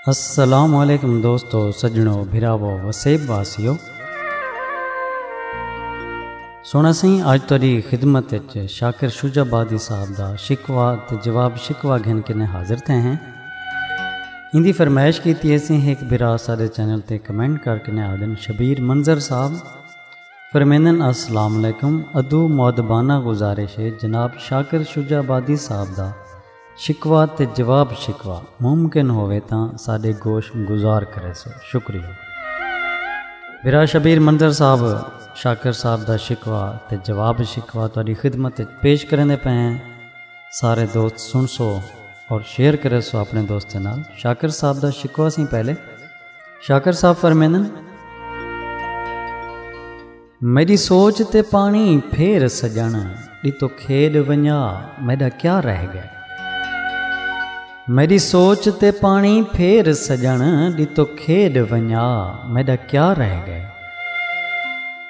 अस्सलामु अलैकुम दोस्तों, सज्जनों, भिरावो, वसेब वासियो। सोना सी अज तुहाडी खिदमत शाकिर शुजाबादी साहब दा शिकवा ते जवाब शिकवा घन के हाजिर थे हैं। इंदी फरमाइश की असी एक बिरा सारे चैनल ते कमेंट करके आदन शबीर मंजर साहब फरमेंदन अस्सलाम अलैकुम। अदू मौदबाना गुजारिश है जनाब शाकिर शुजाबादी साहब दा शिकवा ते जवाब शिकवा मुमकिन होवे तां साडे गोश गुजार करे सो शुक्रिया। बिरा शबीर मंजर साहब शाकिर साहब दा शिकवा ते जवाब शिकवा तुहाडी खिदमत पेश करने पे हैं। सारे दोस्त सुन सो और शेयर करे सो अपने दोस्तें नाल। शाकिर साहब दा शिकवा सी पहले शाकिर साहब फरमेंदन, मेरी सोच ते पानी फेर सजण दी तो खेड वञा मेरा क्या रह गया। मेरी सोच ते पानी फेर सजण दी तो खेड वञा मेरा क्या रह गए।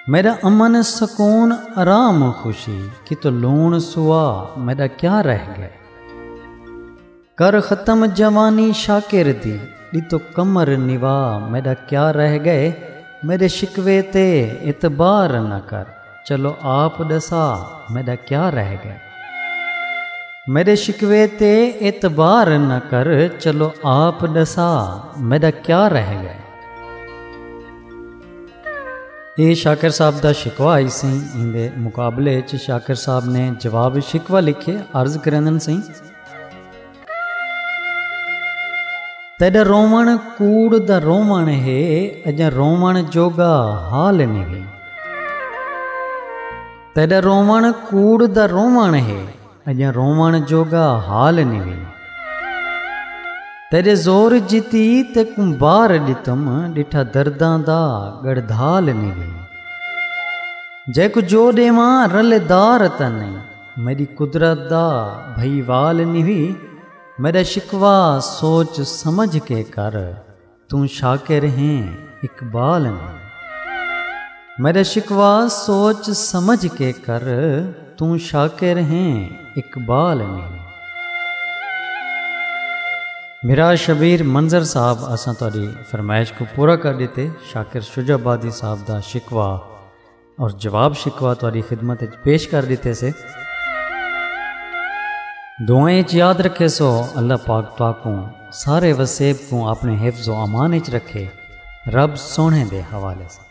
मेरा अमन सुकून आराम खुशी कि तो लूण सुआ मेरा क्या रह गए। कर ख़त्म जवानी शाकिर दी तो कमर निवा मेरा क्या रह गए। मेरे शिकवे ते इतबार न कर चलो आप दसा मेरा क्या रह गए। मेरे शिकवे ते इतबार न कर चलो आप दसा मेरा क्या रह गए। ये शाकिर साहब दा शिकवा आई सी। इंदे मुकाबले च शाकिर साहब ने जवाब शिकवा लिखे। अर्ज करन सी, तेरा रोवण कूड़ दा रोवण है अजा रोवण जोगा हाल नहीं। तेरा रोवण कूड़ दा रोवण है अजा रोवण जोगा हाल नहीं। तेरे जोर जीती ते कुंबार दितम डिठा दर्दां दा गढ़धाल नहीं। जै को जो देवा रलेदार त नहीं मेरी कुदरत दा भईवाल नहीं। मेरा शिकवा सोच समझ के कर तू शाकिर हैं इकबाल नहीं। मेरा शिकवा सोच समझ के कर तू शाकिर हैं इकबाल नहीं। मेरा शबीर मंजर साहब असा तुहाडी फरमाइश को पूरा कर देते। शाकिर शुजाबादी साहब दा शिकवा और जवाब शिकवा तुहाडी खिदमत पेश कर देते से। दुआएं याद रखे सो अल्लाह पाक ताकू सारे वसेब को अपने हिफ्ज़ व अमान च रखे। रब सोने दे हवाले से।